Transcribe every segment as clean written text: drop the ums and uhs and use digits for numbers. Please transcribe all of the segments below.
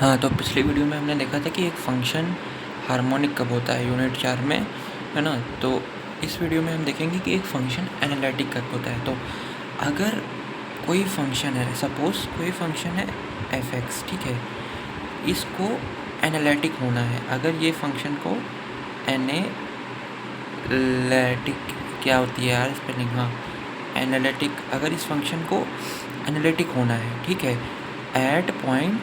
हाँ, तो पिछली वीडियो में हमने देखा था कि एक फ़ंक्शन हार्मोनिक कब होता है यूनिट 4 में, है ना? तो इस वीडियो में हम देखेंगे कि एक फ़ंक्शन एनालिटिक कब होता है। तो अगर कोई फ़ंक्शन है, सपोज़ कोई फ़ंक्शन है f(x), ठीक है? इसको एनालिटिक होना है। अगर ये फ़ंक्शन को एनालिटिक क्या होती है यार स्पेलिंग, हाँ, एनालिटिक, अगर इस फ़ंक्शन को एनालिटिक होना है, ठीक है? एट पॉइंट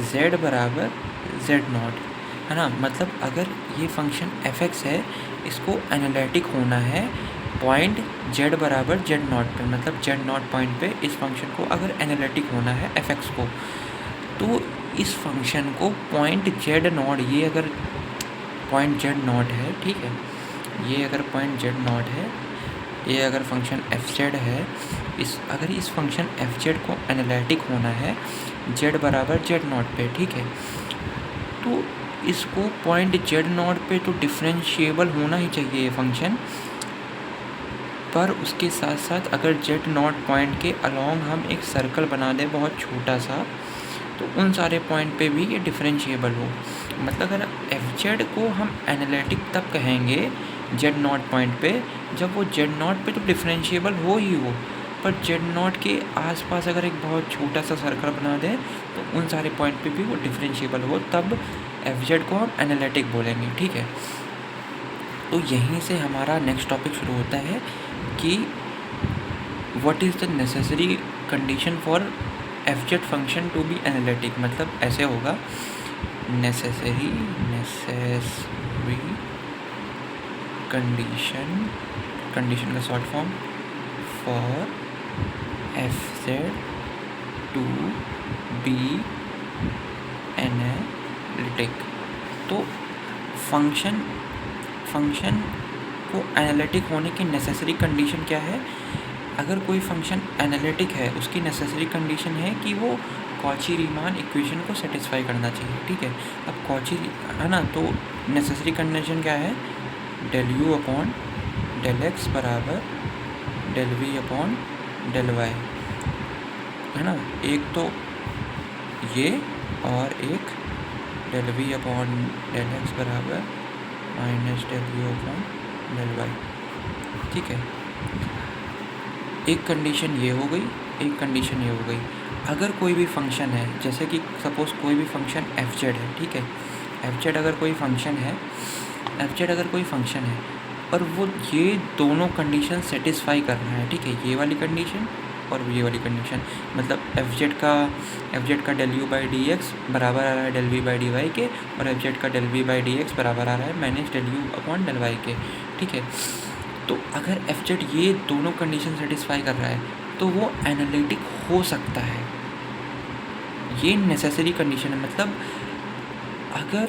z बराबर z0, है ना? मतलब अगर ये फ़ंक्शन f(x) है, इसको एनालिटिक होना है पॉइंट z बराबर z0 पे, मतलब z0 पॉइंट पे इस फ़ंक्शन को अगर एनालिटिक होना है f(x) को, तो इस फ़ंक्शन को पॉइंट z0, ये अगर पॉइंट z0 है, ठीक है? ये अगर पॉइंट z0 है, ये अगर फंक्शन fz है, अगर इस फंक्शन fz को एनालिटिक होना है z बराबर z0 पे, ठीक है? तो इसको पॉइंट z0 पे तो डिफरेंशिएबल होना ही चाहिए ये फंक्शन, पर उसके साथ साथ अगर z0 पॉइंट के अलोंग हम एक सर्कल बना दें बहुत छोटा सा, तो उन सारे पॉइंट पे भी ये डिफरेंशिएबल हो। मतलब अगर fz को हम एनालिटिक तब कहेंगे z0 पॉइंट पे, जब वो z0 पे तो डिफरेंशिएबल हो ही हो, पर z0 के आसपास अगर एक बहुत छोटा सा सर्कल बना दें तो उन सारे पॉइंट पे भी वो डिफरेंशिएबल हो, तब fz को हम एनालिटिक बोलेंगे, ठीक है? तो यहीं से हमारा नेक्स्ट टॉपिक शुरू होता है कि what is the necessary condition for fz function to be analytic. मतलब ऐसे होगा, नेसेसरी कंडीशन का short form for fz to be analytic. तो फंक्शन को एनालिटिक होने की नेसेसरी कंडीशन क्या है? अगर कोई फंक्शन एनालिटिक है, उसकी नेसेसरी कंडीशन है कि वो कॉची-रीमान इक्वेशन को सेटिस्फाई करना चाहिए, ठीक है? अब कॉची, है ना? तो नेसेसरी कंडीशन क्या है? del u upon del x बराबर del v upon del y, है ना? एक तो ये और एक del v upon del x बराबर minus del u upon del y, ठीक है? एक कंडीशन ये हो गई, एक कंडीशन ये हो गई। अगर कोई भी फंक्शन है, जैसे कि सपोज़ कोई भी फंक्शन fz है, ठीक है? fz अगर कोई फंक्शन है और वो ये दोनों कंडीशन सेटिस्फाई कर रहा है, ठीक है? ये वाली कंडीशन और ये वाली कंडीशन, मतलब fz का del u by D x बराबर आ रहा है del v by d y के, और fz का del v by D x बराबर आ रहा है minus del u upon del y के, ठीक है? तो अगर fz ये दोनों कंडीशन सेटिस्फाई कर रहा है तो वो एनालिटिक हो सकता है। ये नेसेसरी कंडीशन है। मतलब अगर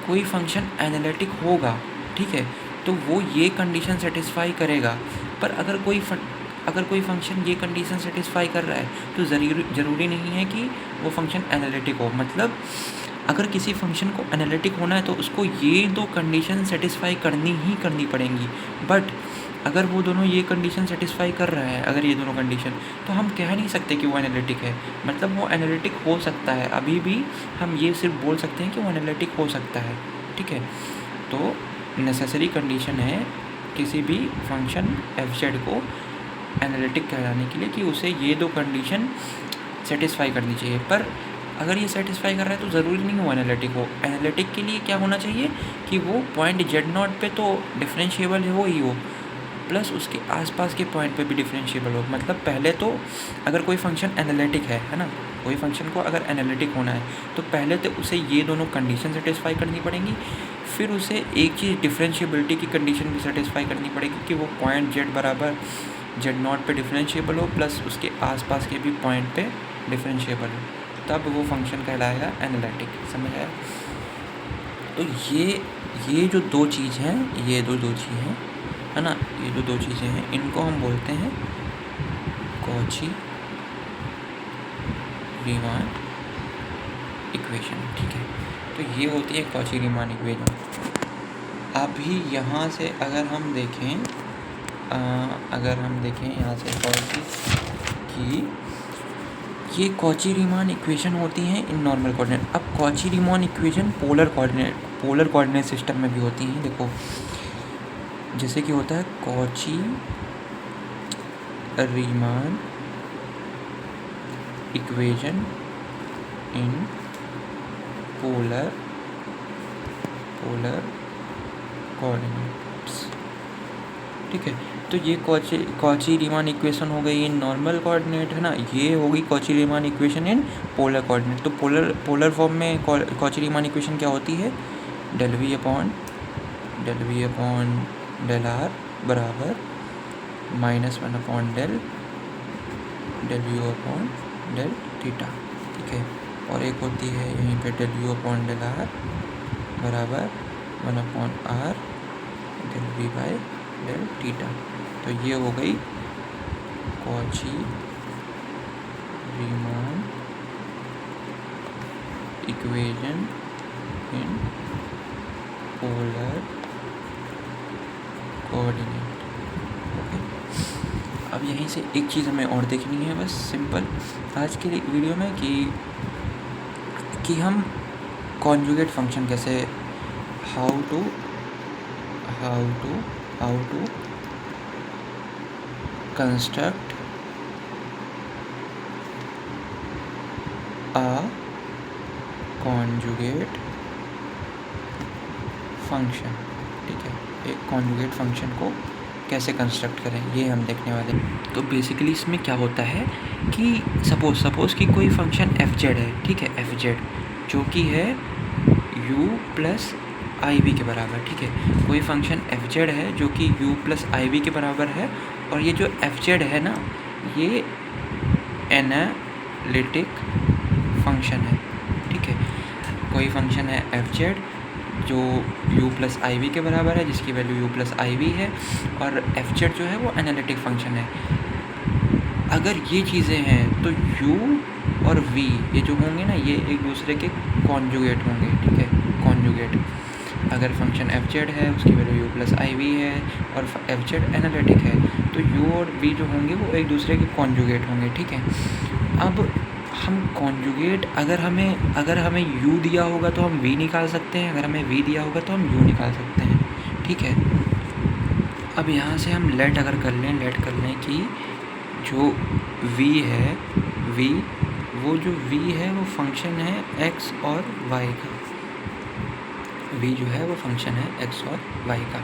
कोई फंक्शन एनालिटिक होगा, ठीक है, तो वो ये कंडीशन सेटिस्फाई करेगा। पर अगर कोई फंक्शन ये कंडीशन सेटिस्फाई कर रहा है तो ज़रूरी नहीं है कि वो फंक्शन एनालिटिक हो। मतलब अगर किसी फंक्शन को एनालिटिक होना है तो उसको ये दो कंडीशन सेटिस्फाई करनी पड़ेंगी। बट अगर वो दोनों ये कंडीशन सेटिस्फाई कर रहा है, अगर ये दोनों कंडीशन, तो हम कह नहीं सकते कि वो एनालिटिक है। मतलब वो एनालिटिक हो सकता है, अभी भी हम ये सिर्फ बोल सकते हैं कि वो एनालिटिक हो सकता है, ठीक है? तो नेसेसरी कंडीशन है किसी भी फंक्शन fz को एनालिटिक कहलाने के लिए कि उसे ये दो कंडीशन सेटिस्फाई करनी चाहिए। पर अगर ये सेटिस्फाई कर रहा है तो ज़रूरी नहीं वो एनालिटिक हो। एनालिटिक के लिए क्या होना चाहिए कि वो पॉइंट z0 पे तो डिफरेंशिएबल हो ही हो, प्लस उसके आसपास के पॉइंट पे भी डिफरेंशिएबल हो। मतलब पहले तो अगर कोई फंक्शन एनालिटिक है ना, कोई फंक्शन को अगर एनालिटिक होना है तो पहले तो उसे ये दोनों कंडीशन सेटिस्फाई करनी पड़ेंगी, फिर उसे एक चीज़ डिफरेंशिएबिलिटी की कंडीशन भी सेटिस्फाई करनी पड़ेगी कि वो पॉइंट z बराबर z0 पे डिफरेंशिएबल हो, प्लस उसके आसपास के भी पॉइंट पे डिफरेंशिएबल हो, तब वो फंक्शन कहलाएगा एनालिटिक। समझ आया? तो ये जो दो चीज़ हैं, ये दो चीज़ हैं, है ना? ये जो दो चीज़ें हैं इनको हम बोलते हैं कॉची रीमान इक्वेशन, ठीक है? तो ये होती है कॉची रीमान इक्वेशन। अभी यहाँ से अगर हम देखें यहाँ से कॉची की ये कॉची-रीमान इक्वेशन होती हैं इन नॉर्मल कोऑर्डिनेट। अब Cauchy-Riemann equation polar coordinate system में भी होती हैं। देखो जैसे कि होता है Cauchy-Riemann equation in polar coordinates, ठीक है। तो ये कॉची-रीमान इक्वेशन हो गई इन नॉर्मल कोऑर्डिनेट, है ना। ये होगी Cauchy-Riemann equation in polar coordinate. तो पोलर फॉर्म में कॉची-रीमान इक्वेशन क्या होती है, del v upon del r बराबर -1 upon del u upon del theta, ठीक है। और एक होती है यहीं पे del u upon del r बराबर 1 upon r del v by del theta. तो ये हो गई Cauchy-Riemann equation in polar coordinate, okay. अब यहीं से एक चीज़ हमें और देखनी है बस सिंपल आज के वीडियो में कि हम कॉन्जुगेट फंक्शन कैसे how to construct a conjugate function, ठीक है। एक कॉन्जुगेट फंक्शन को कैसे कंस्ट्रक्ट करें ये हम देखने वाले हैं। तो बेसिकली इसमें क्या होता है कि सपोज़ कि कोई फंक्शन एफ जेड है, ठीक है, एफ जेड जो कि है u प्लस आई वी के बराबर, ठीक है। कोई फंक्शन एफ जेड है जो कि u प्लस आई वी के बराबर है, और ये जो एफ जेड है ना, ये एनालिटिक फंक्शन है, ठीक है। कोई फंक्शन है एफ जेड जो u प्लस आई वी के बराबर है, जिसकी value u plus i v है, और एफ जेड जो है वो एनालिटिक फंक्शन है। अगर ये चीज़ें हैं तो u और v ये जो होंगे ना, ये एक दूसरे के कॉन्जुगेट होंगे, ठीक है, कॉन्जुगेट। अगर फंक्शन एफ जेड है उसकी value u plus i v है और एफ जेड एनालिटिक है, तो u और v जो होंगे वो एक दूसरे के कॉन्जुगेट होंगे, ठीक है। अब हम कॉन्जुगेट अगर हमें u दिया होगा तो हम v निकाल सकते हैं, अगर हमें v दिया होगा तो हम u निकाल सकते हैं, ठीक है। अब यहाँ से हम लेट कर लें कि जो v है, वो जो v है वो फंक्शन है x और y का, v जो है वो फंक्शन है x और y का।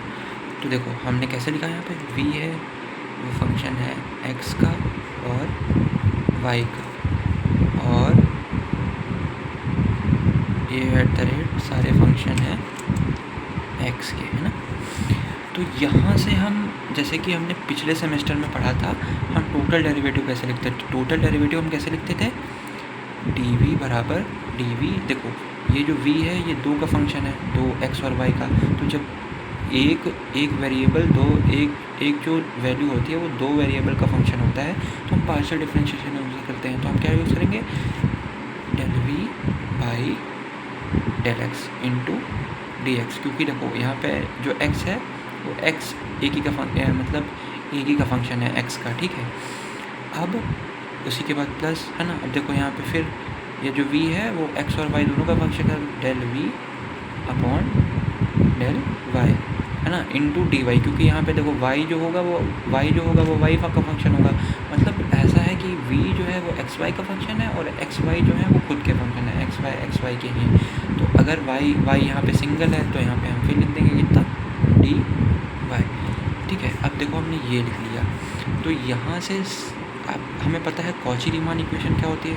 तो देखो हमने कैसे लिखा यहाँ पे, v है वो फंक्शन है x का और y का, और ये @ सारे फंक्शन हैं x के, है ना। तो यहाँ से हम, जैसे कि हमने पिछले सेमेस्टर में पढ़ा था, हम टोटल डेरिवेटिव कैसे लिखते थे। टोटल डेरिवेटिव हम कैसे लिखते थे, dv बराबर dv, देखो ये जो v है ये 2 का फंक्शन है, 2 x और y का। तो जब एक वेरिएबल एक जो वैल्यू होती है वो 2 वेरिएबल का फंक्शन होता है, तो हम पार्शियल डिफरेंशिएशन यूज़ करते हैं। तो हम क्या यूज़ करेंगे, del v by del x into dx, क्योंकि देखो यहाँ पे जो x है वो x एक ही का फंक्शन है x का, ठीक है। अब उसी के बाद प्लस, है ना। अब देखो यहाँ पे फिर ये जो v है वो x और y दोनों का फंक्शन है, del v upon del y, है ना, इंटू dy, क्योंकि यहाँ पे देखो y जो होगा वो y का फंक्शन होगा। मतलब ऐसा है कि v जो है वो xy का फंक्शन है और xy जो है वो खुद के फंक्शन है, xy के ही। तो अगर y यहाँ पे सिंगल है तो यहाँ पे हम फिर लिख देंगे कितना, dy, ठीक है। अब देखो हमने ये लिख लिया, तो यहाँ से अब हमें पता है कॉची-रीमान इक्वेशन क्या होती है,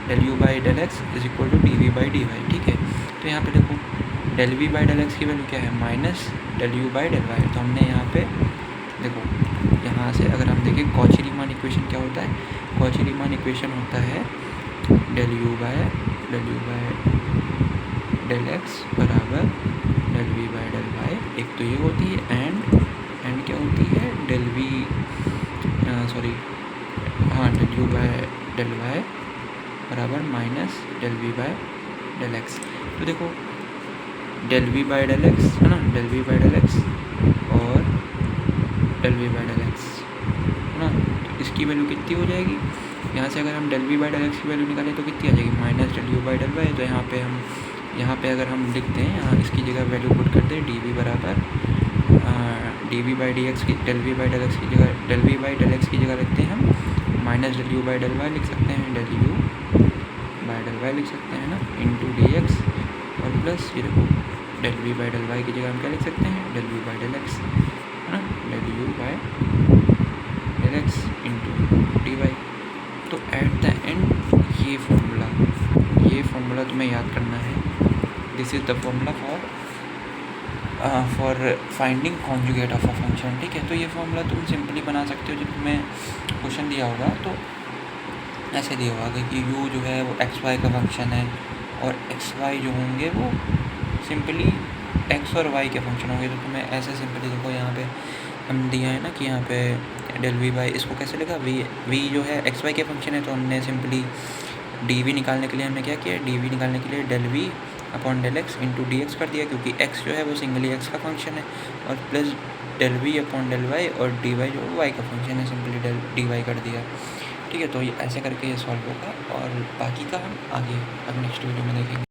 del u by del x is equal to dv by dy, ठीक है। तो यहाँ पे देखो del v by del x की वैल्यू क्या है, minus del u by del y। तो हमने यहाँ पे देखो, यहाँ से अगर हम देखें कॉची-रीमान इक्वेशन क्या होता है, कॉची-रीमान इक्वेशन होता है del u by del x बराबर del v by del y। एक तो ये होती है एंड क्या होती है, del u by del y बराबर minus del v by del x। तो देखो del v by del x, है ना, del v by del x और del v by del x, है ना। तो इसकी वैल्यू कितनी हो जाएगी, यहाँ से अगर हम del we by del x की वैल्यू निकालें तो कितनी आ जाएगी, minus del you by del y. तो यहाँ पे अगर हम लिखते हैं, यहाँ इसकी जगह वैल्यू पुट करते हैं, डी वी बराबर D V by D X की, del we by del x की जगह, del we by del x की जगह लिखते हैं हम minus del you by del Y लिख सकते हैं, del you by del Y लिख सकते हैं ना, इंटू डी एक्स, और प्लस ये देखो del we by del Y की जगह हम क्या लिख सकते हैं, del we by del x है ना, del you by del x into d y. तो एट द एंड ये फॉर्मूला तुम्हें याद करना है। This is the formula for finding conjugate of a function, ठीक है। तो ये फॉर्मूला तुम सिंपली बना सकते हो। जब तुम्हें क्वेश्चन दिया होगा तो ऐसे दिया होगा कि u जो है वो एक्स वाई का फंक्शन है, और एक्स वाई जो होंगे वो सिंपली एक्स और वाई के फंक्शन होंगे। तो तुम्हें ऐसे सिंपली देखो, यहाँ पे हम दिया है ना कि यहाँ पे डेल वी बाई, इसको कैसे लिखा, वी जो है एक्स वाई के फंक्शन है, तो हमने सिंपली डी वी निकालने के लिए हमने क्या किया, डी वी निकालने के लिए del v upon del x into D x कर दिया, क्योंकि एक्स जो है वो सिंगली एक्स का फंक्शन है, और plus del v upon del y, और डी वाई जो वाई का फंक्शन है, सिंपली डेल डी वाई कर दिया, ठीक है। तो ये ऐसे करके ये सॉल्व होगा, और बाकी का हम आगे अब नेक्स्ट वीडियो में देखेंगे।